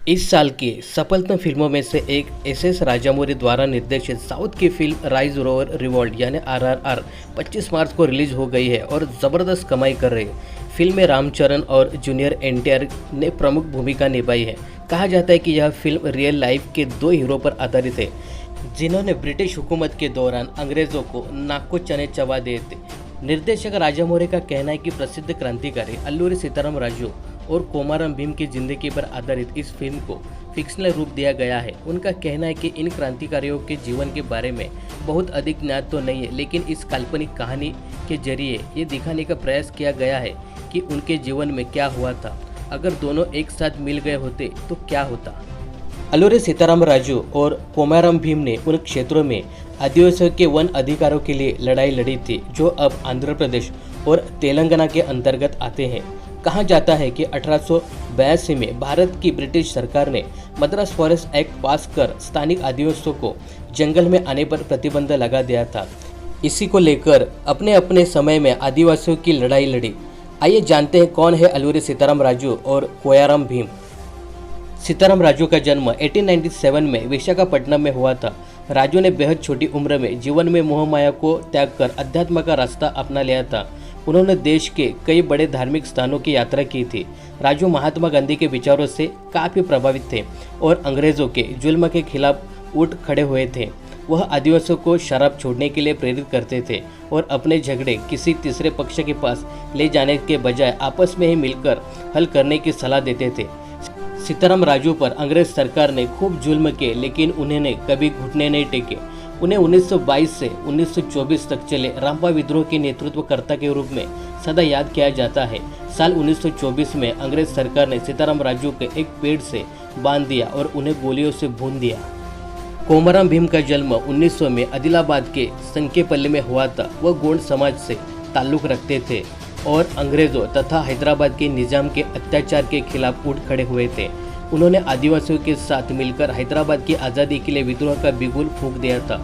इस साल की सफलतम फिल्मों में से एक एस राजामौली द्वारा निर्देशित साउथ की फिल्म राइज ओवर रिवॉल्ट यानी RRR 25 मार्च को रिलीज हो गई है और ज़बरदस्त कमाई कर रही है। फिल्म में रामचरण और जूनियर NTR ने प्रमुख भूमिका निभाई है। कहा जाता है कि यह फिल्म रियल लाइफ के दो हीरो पर आधारित है जिन्होंने ब्रिटिश हुकूमत के दौरान अंग्रेज़ों को नाक को चने चबा दिए थे। निर्देशक राजामौली का कहना है कि प्रसिद्ध क्रांतिकारी अल्लूरी सीताराम राजू और कोमाराम भीम की जिंदगी पर आधारित इस फिल्म को फिक्शनल रूप दिया गया है। उनका कहना है कि इन क्रांतिकारियों के जीवन के बारे में बहुत अधिक ज्ञात तो नहीं है, लेकिन इस काल्पनिक कहानी के जरिए ये दिखाने का प्रयास किया गया है कि उनके जीवन में क्या हुआ था। अगर दोनों एक साथ मिल गए होते तो क्या होता। अल्लूरी सीताराम राजू और कोमाराम भीम ने उन क्षेत्रों में आदिवासियों के वन अधिकारों के लिए लड़ाई लड़ी थी जो अब आंध्र प्रदेश और तेलंगाना के अंतर्गत आते हैं। कहा जाता है कि 1882 में भारत की ब्रिटिश सरकार ने मद्रास फॉरेस्ट एक्ट पास कर स्थानिक आदिवासियों को जंगल में आने पर प्रतिबंध लगा दिया था। इसी को लेकर अपने अपने समय में आदिवासियों की लड़ाई लड़ी। आइए जानते हैं कौन है अल्लूरी सीताराम राजू और कोमाराम भीम। सीताराम राजू का जन्म 1897 में विशाखापट्टनम में हुआ था। राजू ने बेहद छोटी उम्र में जीवन में मोह माया को त्याग कर अध्यात्म का रास्ता अपना लिया था। उन्होंने देश के कई बड़े धार्मिक स्थानों की यात्रा की थी। राजू महात्मा गांधी के विचारों से काफ़ी प्रभावित थे और अंग्रेज़ों के जुल्म के खिलाफ उठ खड़े हुए थे। वह आदिवासियों को शराब छोड़ने के लिए प्रेरित करते थे और अपने झगड़े किसी तीसरे पक्ष के पास ले जाने के बजाय आपस में ही मिलकर हल करने की सलाह देते थे। सीताराम राजू पर अंग्रेज सरकार ने खूब जुल्म किए, लेकिन उन्होंने कभी घुटने नहीं टेके। उन्हें 1922 से 1924 तक चले रामपा विद्रोह के नेतृत्वकर्ता के रूप में सदा याद किया जाता है। साल 1924 में अंग्रेज सरकार ने सीताराम राजू को एक पेड़ से बांध दिया और उन्हें गोलियों से भून दिया। कोमाराम भीम का जन्म 1900 में आदिलाबाद के संकेपल्ली में हुआ था। वह गोंड समाज से ताल्लुक रखते थे और अंग्रेज़ों तथा हैदराबाद के निजाम के अत्याचार के खिलाफ उठ खड़े हुए थे। उन्होंने आदिवासियों के साथ मिलकर हैदराबाद की आज़ादी के लिए विद्रोह का बिगुल फूंक दिया था।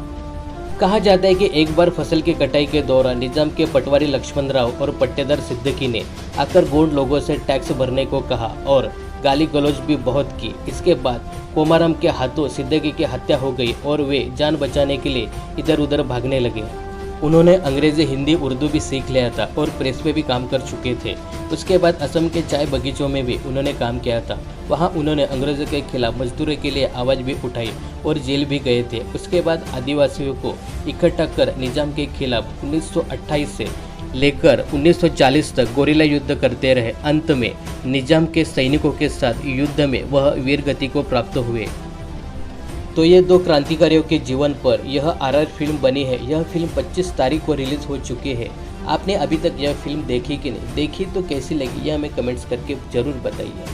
कहा जाता है कि एक बार फसल की कटाई के दौरान निजाम के पटवारी लक्ष्मण राव और पट्टेदार सिद्दीकी ने आकर गोंड लोगों से टैक्स भरने को कहा और गाली गलौज भी बहुत की। इसके बाद कोमाराम के हाथों सिद्दीकी की हत्या हो गई और वे जान बचाने के लिए इधर उधर भागने लगे। उन्होंने अंग्रेजी, हिंदी, उर्दू भी सीख लिया था और प्रेस में भी काम कर चुके थे। उसके बाद असम के चाय बगीचों में भी उन्होंने काम किया था। वहाँ उन्होंने अंग्रेज़ों के खिलाफ मजदूरों के लिए आवाज़ भी उठाई और जेल भी गए थे। उसके बाद आदिवासियों को इकट्ठा कर निजाम के खिलाफ 1928 से लेकर 1940 तक गोरिल्ला युद्ध करते रहे। अंत में निजाम के सैनिकों के साथ युद्ध में वह वीरगति को प्राप्त हुए। तो ये दो क्रांतिकारियों के जीवन पर यह RR फिल्म बनी है। यह फिल्म 25 तारीख को रिलीज हो चुकी है। आपने अभी तक यह फिल्म देखी कि नहीं देखी, तो कैसी लगी यह हमें कमेंट्स करके ज़रूर बताइए।